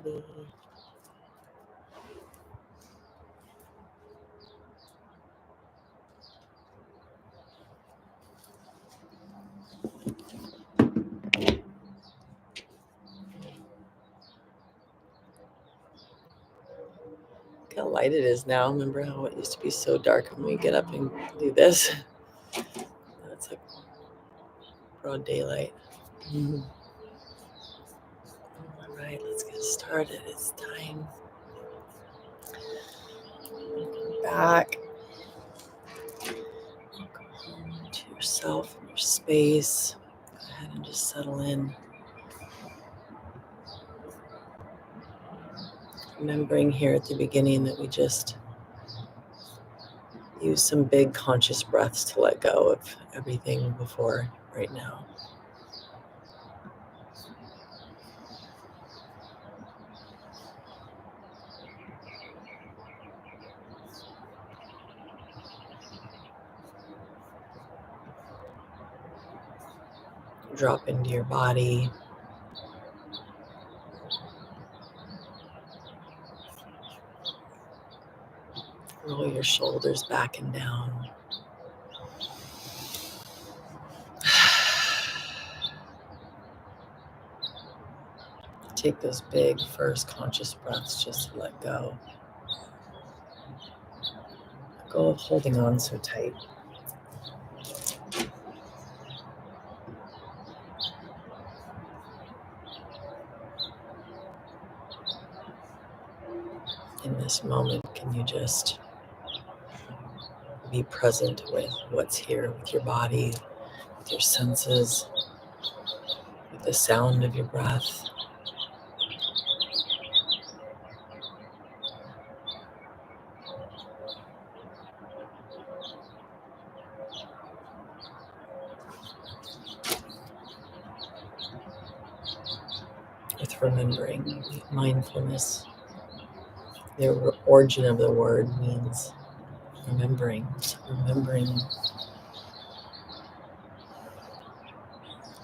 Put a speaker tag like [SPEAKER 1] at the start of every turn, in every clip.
[SPEAKER 1] steady. Look how light it is now. Remember how it used to be so dark when we get up and do this? Now it's like broad daylight. All right, let's get started. It's time. Welcome back. Welcome home to yourself and your space. Go ahead and just settle in. Remembering here at the beginning that we just use some big conscious breaths to let go of everything before right now. Drop into your body. Roll your shoulders back and down. Take those big first conscious breaths just to let go. Let go of holding on so tight. In this moment, can you just be present with what's here, with your body, with your senses, with the sound of your breath? With remembering, with mindfulness. The origin of the word means remembering, remembering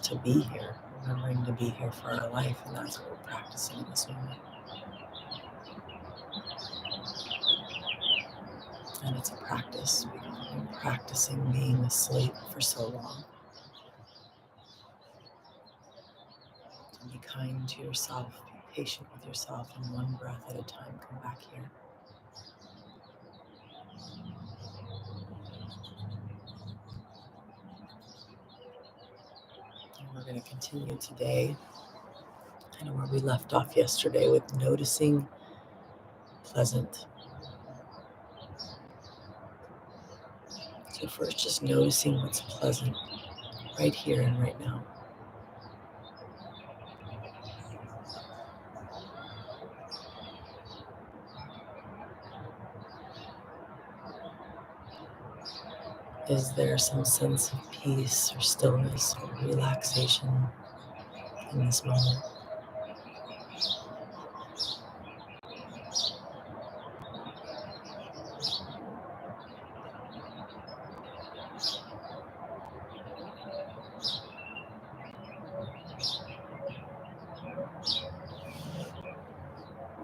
[SPEAKER 1] to be here, remembering to be here for our life, and that's what we're practicing in this moment. And it's a practice. We've been practicing being asleep for so long. So be kind to yourself, be patient with yourself, and one breath at a time, come back here. And we're going to continue today, kind of where we left off yesterday, with noticing pleasant. So first, just noticing what's pleasant right here and right now. Is there some sense of peace or stillness or relaxation in this moment?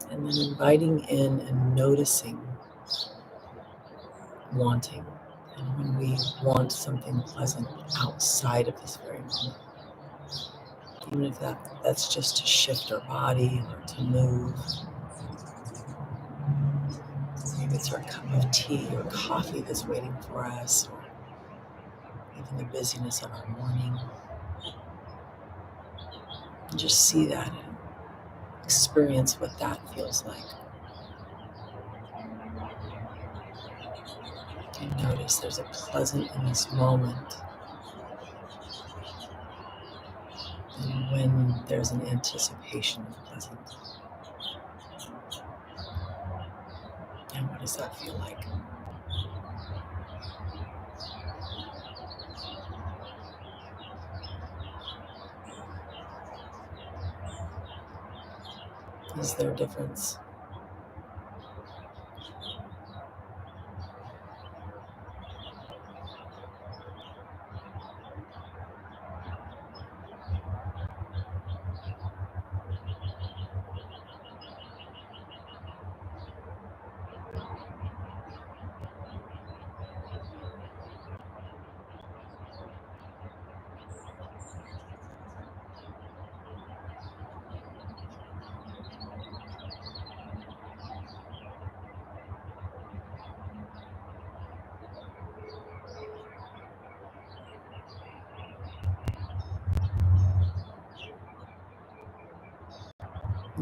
[SPEAKER 1] And then inviting in and noticing wanting. And when we want something pleasant outside of this very moment, even if that's just to shift our body or to move. Maybe it's our cup of tea or coffee that's waiting for us, or even the busyness of our morning. And just see that and experience what that feels like. And notice there's a pleasant in this moment. And when there's an anticipation of pleasant. And what does that feel like? Is there a difference?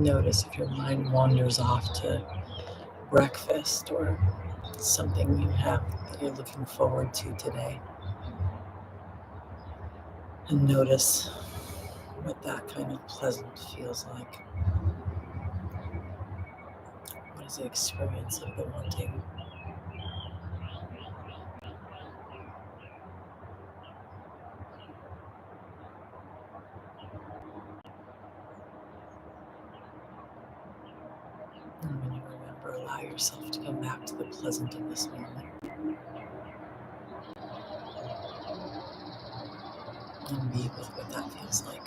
[SPEAKER 1] Notice if your mind wanders off to breakfast or something you have that you're looking forward to today. And notice what that kind of pleasant feels like. What is the experience of the wanting? And when you remember, allow yourself to come back to the pleasant in this moment. And be with what that feels like.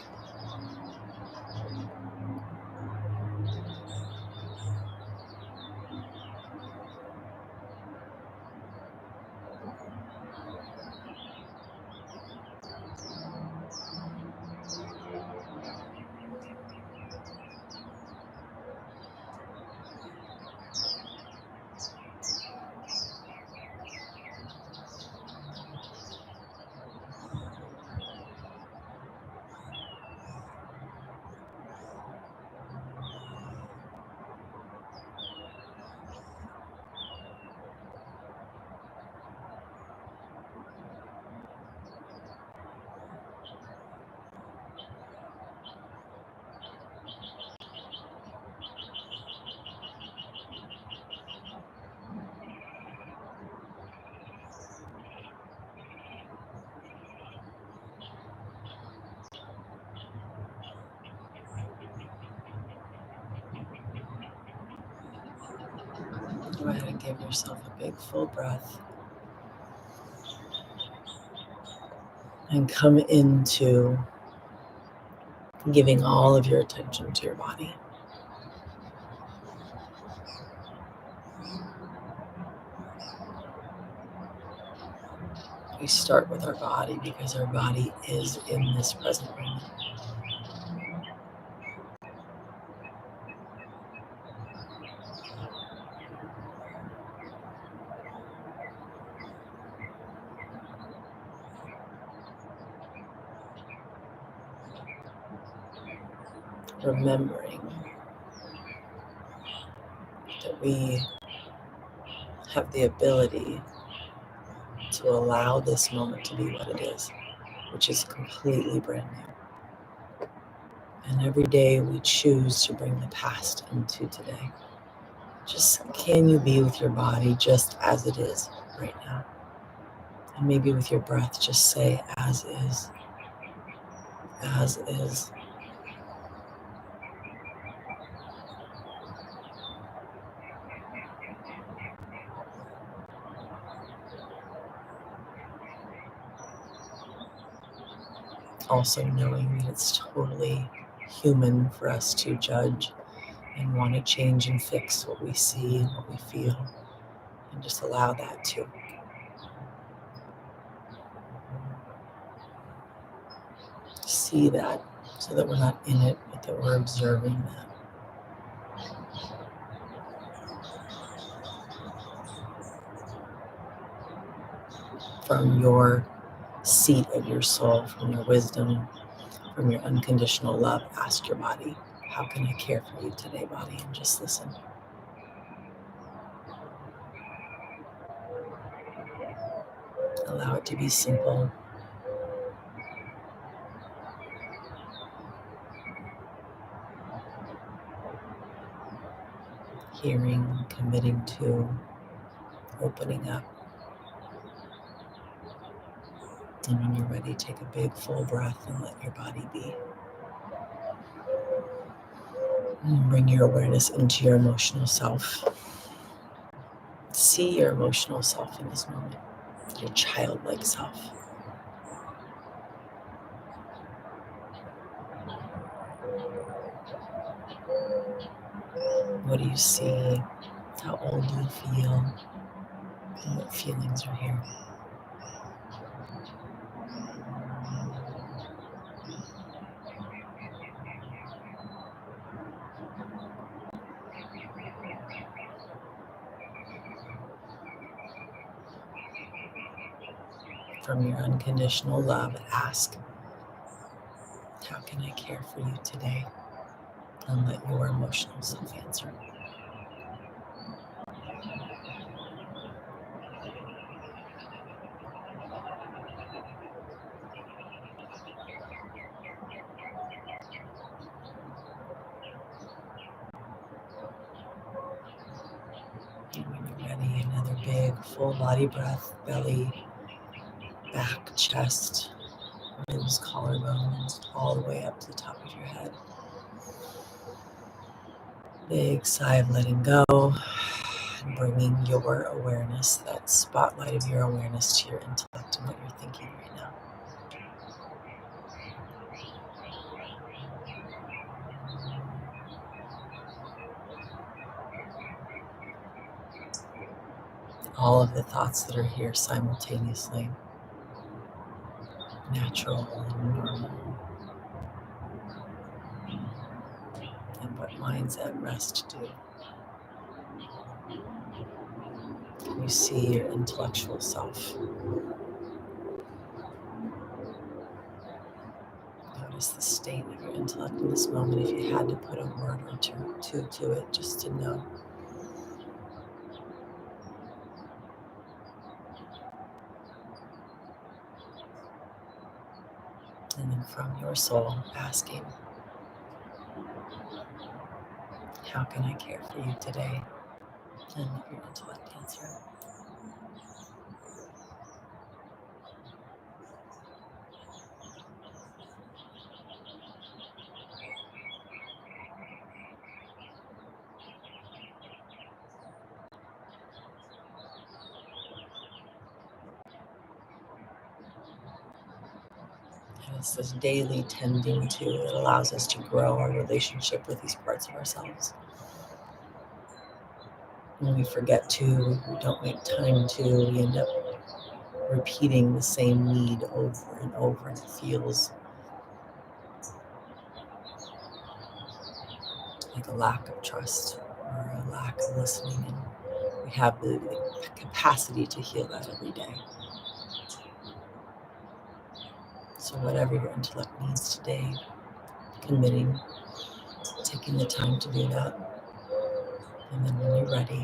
[SPEAKER 1] Go ahead and give yourself a big full breath. And come into giving all of your attention to your body. We start with our body because our body is in this present moment. Remembering that we have the ability to allow this moment to be what it is, which is completely brand new. And every day we choose to bring the past into today. Just can you be with your body just as it is right now? And maybe with your breath, just say as is, as is. Also knowing that it's totally human for us to judge and want to change and fix what we see and what we feel, and just allow that to. See that so that we're not in it, but that we're observing that. From your seat of your soul, from your wisdom, from your unconditional love, ask your body, how can I care for you today, body? And just listen. Allow it to be simple. Hearing, committing to, opening up. And when you're ready, take a big full breath and let your body be. And bring your awareness into your emotional self. See your emotional self in this moment, your childlike self. What do you see? How old do you feel? And what feelings are here? From your unconditional love, ask, how can I care for you today? and let your emotional self answer. And when you're ready, another big full body breath, belly, back, chest, ribs, collarbones, all the way up to the top of your head. Big sigh of letting go, and bringing your awareness, that spotlight of your awareness, to your intellect and what you're thinking right now. All of the thoughts that are here simultaneously, natural and normal, and what minds at rest do. Can you see your intellectual self? Notice the state of your intellect in this moment. If you had to put a word or two to it, just to know. And then from your soul, asking, how can I care for you today? And let your intellect answer. And it's this daily tending to that allows us to grow our relationship with these parts of ourselves. When we forget to, we don't make time to, we end up repeating the same need over and over, and it feels like a lack of trust or a lack of listening. And we have the capacity to heal that every day. So whatever your intellect needs today, committing, taking the time to do that. And then when you're ready,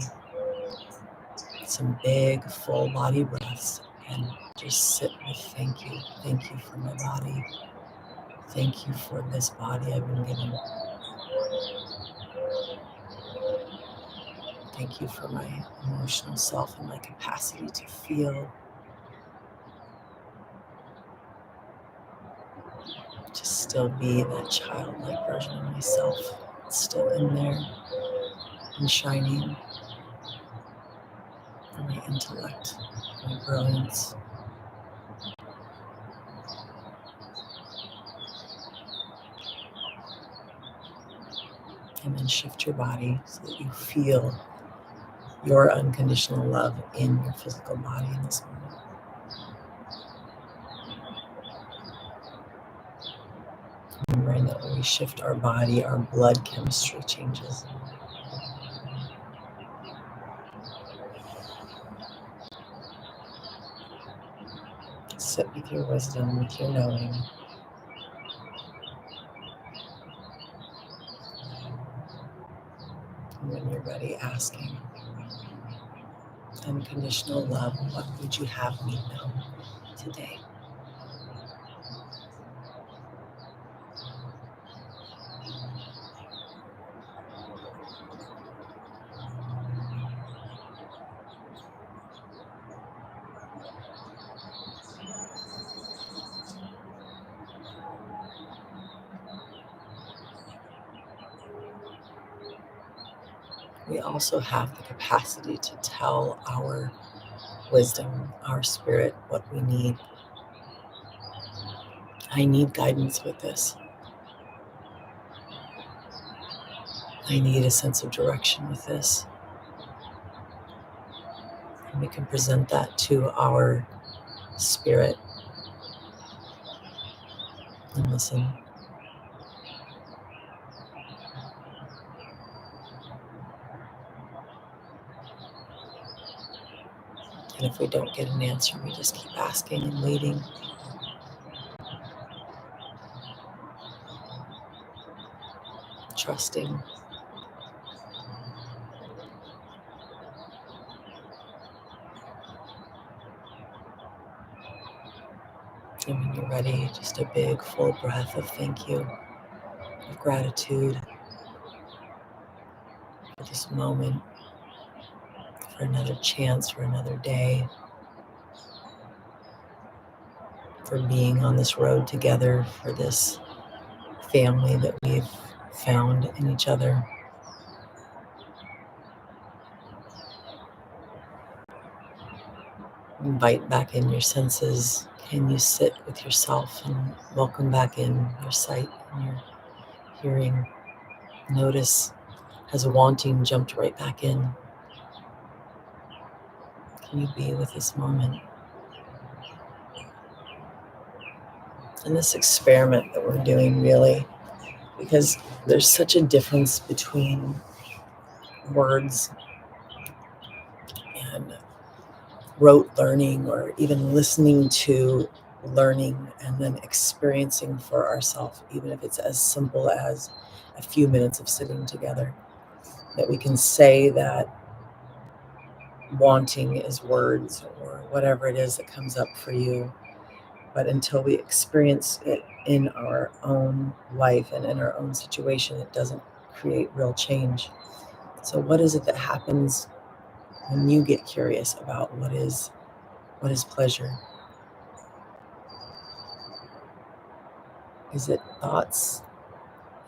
[SPEAKER 1] some big full body breaths and just sit with thank you. Thank you for my body. Thank you for this body I've been given. Thank you for my emotional self and my capacity to feel, to still be that childlike version of myself, still in there and shining, for my intellect, my brilliance. And then shift your body so that you feel your unconditional love in your physical body in this moment. Remembering that when we shift our body, our blood chemistry changes. Sit with your wisdom, with your knowing. And when you're ready, asking, unconditional love, what would you have me know today? We also have the capacity to tell our wisdom, our spirit, what we need. I need guidance with this. I need a sense of direction with this. And we can present that to our spirit and listen. And if we don't get an answer, we just keep asking and waiting. trusting. And when you're ready, just a big full breath of thank you, of gratitude for this moment, for another chance, for another day, for being on this road together, for this family that we've found in each other. Invite back in your senses. Can you sit with yourself and welcome back in your sight and your hearing? Notice, has wanting jumped right back in? Can you be with this moment? And this experiment that we're doing, really, because there's such a difference between words and rote learning, or even listening to learning and then experiencing for ourselves, even if it's as simple as a few minutes of sitting together, that we can say that wanting is words or whatever it is that comes up for you. But until we experience it in our own life and in our own situation, it doesn't create real change. So what is it that happens when you get curious about what is pleasure? Is it thoughts?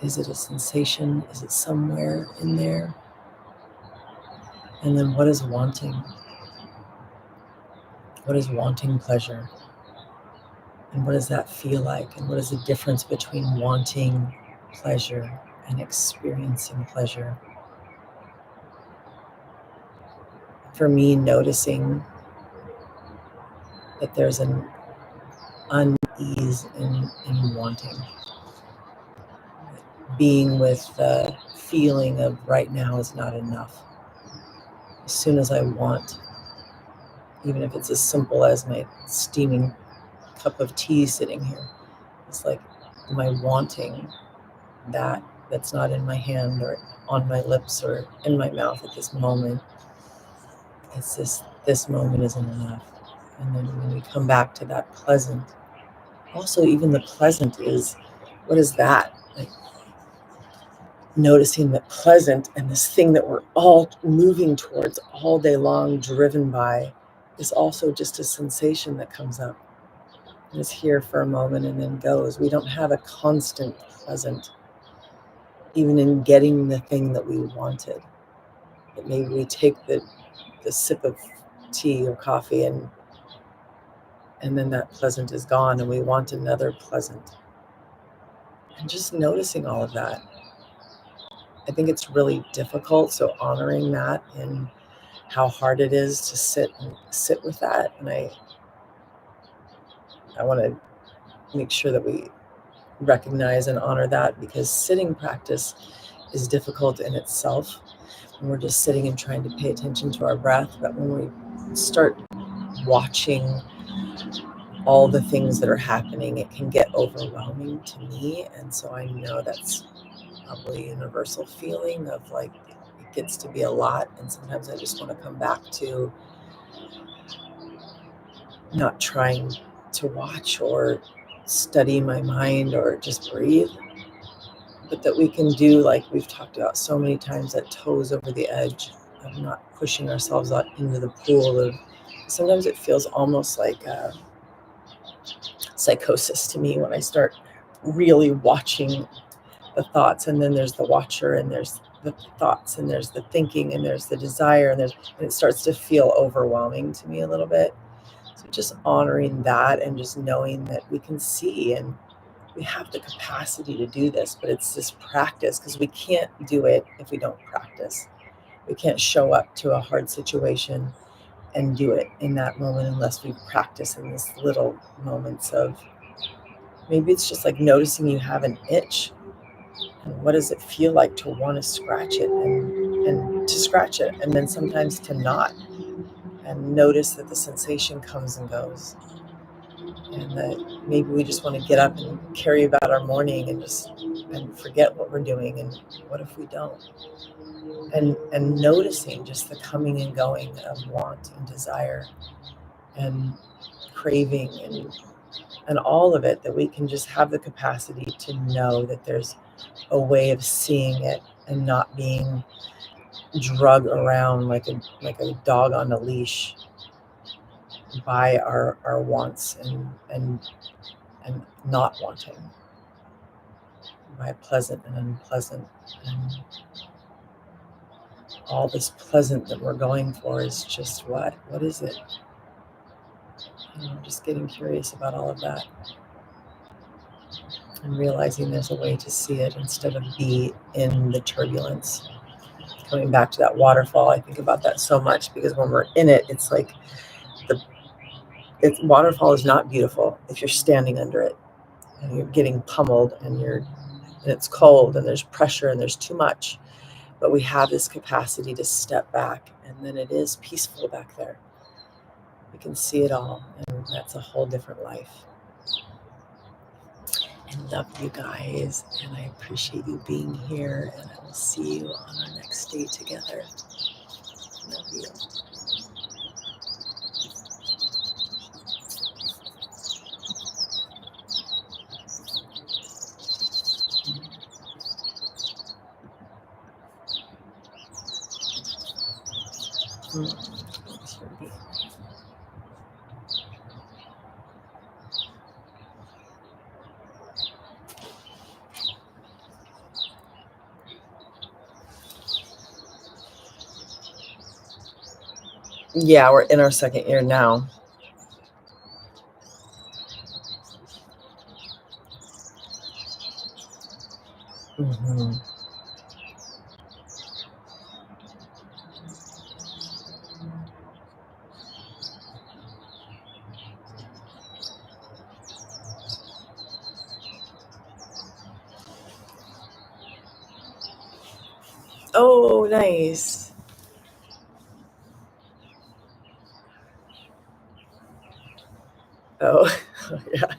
[SPEAKER 1] Is it a sensation? Is it somewhere in there? And then what is wanting? What is wanting pleasure? And what does that feel like? And what is the difference between wanting pleasure and experiencing pleasure? For me, noticing that there's an unease in wanting. Being with the feeling of right now is not enough. As soon as I want, even if it's as simple as my steaming cup of tea sitting here, it's like, am I wanting that's not in my hand or on my lips or in my mouth at this moment? It's just, this moment isn't enough. And then when we come back to that pleasant, also even the pleasant is, what is that? Like, noticing that pleasant and this thing that we're all moving towards all day long, driven by, is also just a sensation that comes up and is here for a moment and then goes. We don't have a constant pleasant, even in getting the thing that we wanted. That maybe we take the sip of tea or coffee and then that pleasant is gone and we want another pleasant. And just noticing all of that. I think it's really difficult, so honoring that and how hard it is to sit with that. And I want to make sure that we recognize and honor that, because sitting practice is difficult in itself when we're just sitting and trying to pay attention to our breath. But when we start watching all the things that are happening, it can get overwhelming to me. And so I know that's probably a universal feeling of like, it gets to be a lot. And sometimes I just want to come back to not trying to watch or study my mind or just breathe, but that we can do, like we've talked about so many times, that toes over the edge of not pushing ourselves out into the pool of, sometimes it feels almost like a psychosis to me when I start really watching the thoughts, and then there's the watcher, and there's the thoughts, and there's the thinking, and there's the desire, and it starts to feel overwhelming to me a little bit. So just honoring that and just knowing that we can see and we have the capacity to do this, but it's this practice, because we can't do it if we don't practice. We can't show up to a hard situation and do it in that moment unless we practice in these little moments of, maybe it's just like noticing you have an itch. And what does it feel like to want to scratch it and to scratch it, and then sometimes to not, and notice that the sensation comes and goes. and that maybe we just want to get up and carry about our morning and forget what we're doing, and what if we don't? And noticing just the coming and going of want and desire and craving and all of it, that we can just have the capacity to know that there's a way of seeing it and not being drug around like a dog on a leash by our wants and not wanting, by pleasant and unpleasant, and all this pleasant that we're going for is just what is it? Just getting curious about all of that and realizing there's a way to see it instead of be in the turbulence. Coming back to that waterfall, I think about that so much, because when we're in it, it's like waterfall is not beautiful if you're standing under it and you're getting pummeled and it's cold and there's pressure and there's too much. But we have this capacity to step back, and then it is peaceful back there. We can see it all, and that's a whole different life. I love you guys, and I appreciate you being here, and I will see you on our next day together. Love you. Yeah, we're in our second year now. Mm-hmm. Oh, nice. Oh, yeah.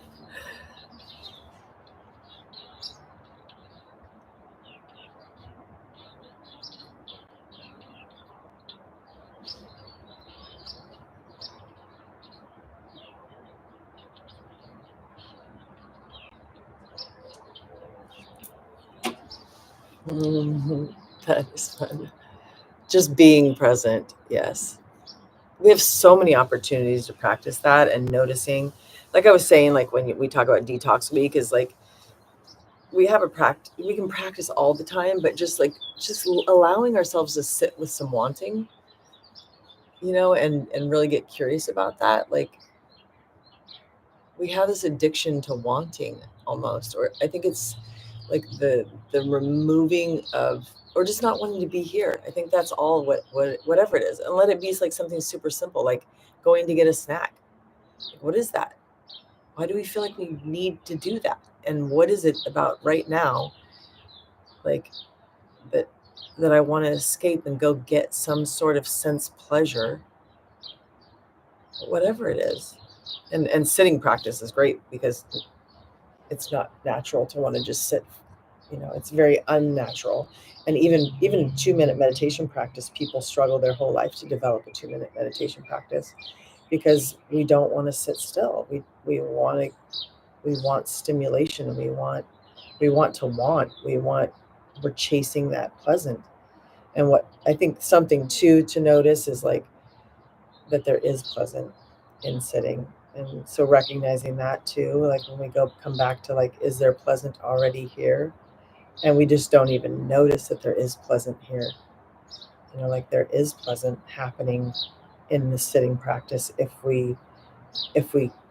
[SPEAKER 1] Mm-hmm. That is fun. Just being present. Yes. We have so many opportunities to practice that, and noticing, like I was saying, like when we talk about detox week, is like we can practice all the time, but just allowing ourselves to sit with some wanting, and really get curious about that. Like, we have this addiction to wanting almost, or I think it's like the removing of, or just not wanting to be here. I think that's all, whatever it is, and let it be like something super simple, like going to get a snack. Like, what is that? Why do we feel like we need to do that? And what is it about right now, like that I want to escape and go get some sort of sense pleasure, whatever it is. And sitting practice is great, because it's not natural to want to just sit. It's very unnatural. And even 2-minute meditation practice, people struggle their whole life to develop a 2-minute meditation practice, because we don't want to sit still. We want stimulation. We're chasing that pleasant. And what I think something too to notice is like that there is pleasant in sitting. And so recognizing that too, like when we come back to like, is there pleasant already here? And we just don't even notice that there is pleasant here. Like there is pleasant happening in the sitting practice if we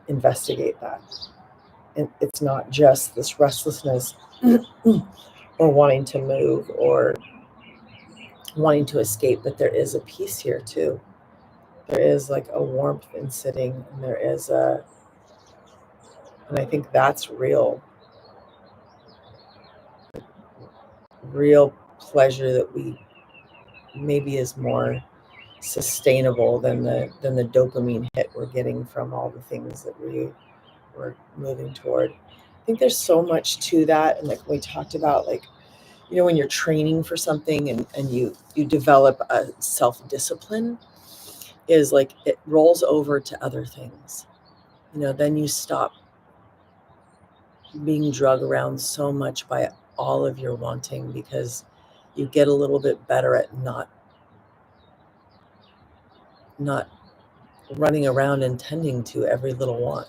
[SPEAKER 1] investigate that. And it's not just this restlessness or wanting to move or wanting to escape, but there is a peace here too. There is like a warmth in sitting, and and I think that's real pleasure that we maybe is more sustainable than the dopamine hit we're getting from all the things that we're moving toward. I think there's so much to that. And like we talked about, like, when you're training for something and you develop a self-discipline, is like it rolls over to other things. Then you stop being drug around so much by all of your wanting, because you get a little bit better at not running around and tending to every little want.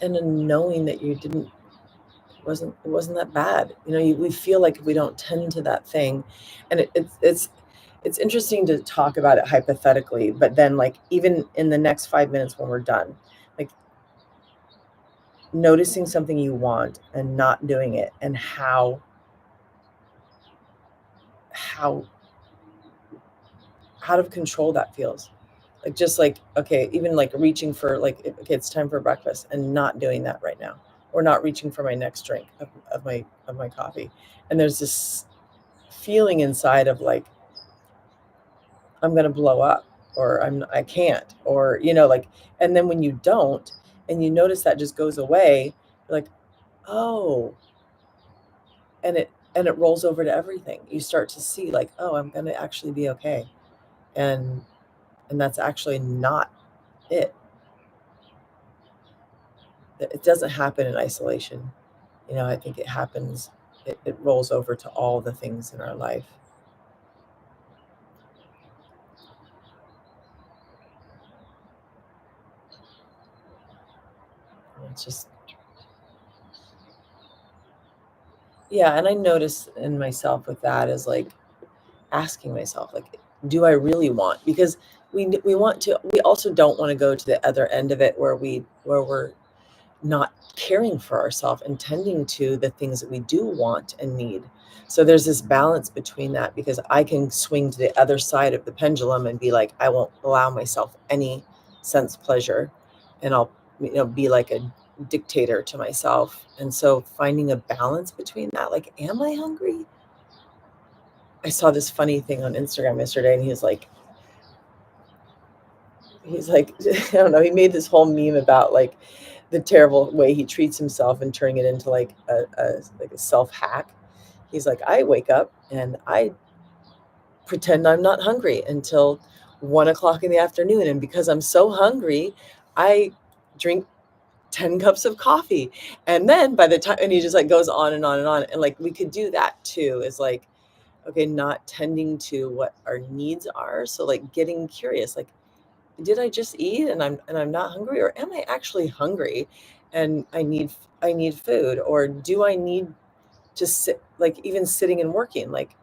[SPEAKER 1] And then knowing that you didn't, it wasn't that bad. We feel like if we don't tend to that thing, and it's interesting to talk about it hypothetically, but then like even in the next 5 minutes when we're done, like noticing something you want and not doing it, and how out of control that feels. Like, just like, okay, even like reaching for, like, okay, it's time for breakfast and not doing that right now, or not reaching for my next drink of my coffee. And there's this feeling inside of like, I'm going to blow up, or I can't, or, like, and then when you don't, and you notice that just goes away, you're like, oh, and it rolls over to everything. You start to see like, oh, I'm going to actually be okay. And that's actually not it. It doesn't happen in isolation. I think it happens, it rolls over to all the things in our life. It's just, yeah. And I notice in myself with that is like asking myself, like, do I really want? Because we want to, we also don't want to go to the other end of it, where we're not caring for ourselves and tending to the things that we do want and need. So there's this balance between that, because I can swing to the other side of the pendulum and be like, I won't allow myself any sense pleasure, and I'll be like a dictator to myself. And so finding a balance between that, like, am I hungry? I saw this funny thing on Instagram yesterday, and he's like I don't know, he made this whole meme about like the terrible way he treats himself and turning it into like a self hack. He's like, I wake up and I pretend I'm not hungry until 1 o'clock in the afternoon, and because I'm so hungry, I drink 10 cups of coffee. And then by the time, and he just like goes on and on and on. And like, we could do that too, is like, okay, not tending to what our needs are. So like getting curious, like, did I just eat and I'm not hungry, or am I actually hungry and I need food? Or do I need to sit, like even sitting and working, like,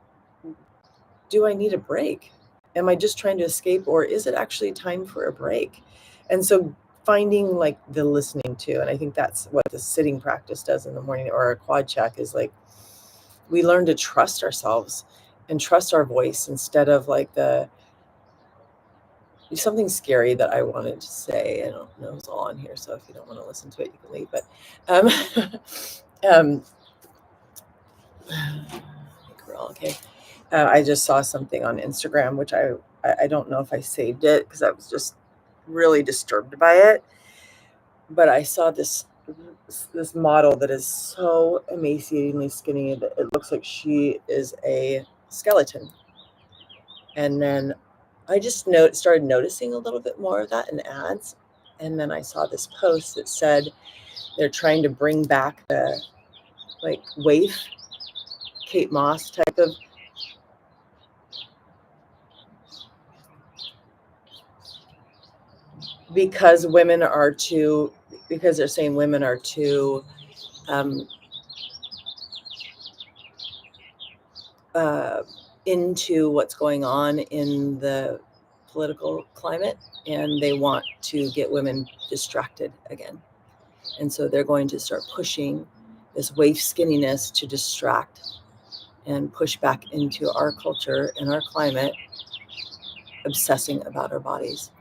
[SPEAKER 1] do I need a break? Am I just trying to escape, or is it actually time for a break? And so finding like the listening to, and I think that's what the sitting practice does in the morning, or a quad check, is like we learn to trust ourselves and trust our voice, instead of like something scary that I wanted to say. I don't know who's all on here, so if you don't want to listen to it, you can leave. But I think we're all okay. I just saw something on Instagram, which I don't know if I saved it because I was just really disturbed by it. But I saw this model that is so emaciatingly skinny that it looks like she is a skeleton. And then I just started noticing a little bit more of that in ads. And then I saw this post that said they're trying to bring back the like waif, Kate Moss type of, because they're saying women are too into what's going on in the political climate, and they want to get women distracted again. And so they're going to start pushing this waif skinniness to distract and push back into our culture and our climate, obsessing about our bodies.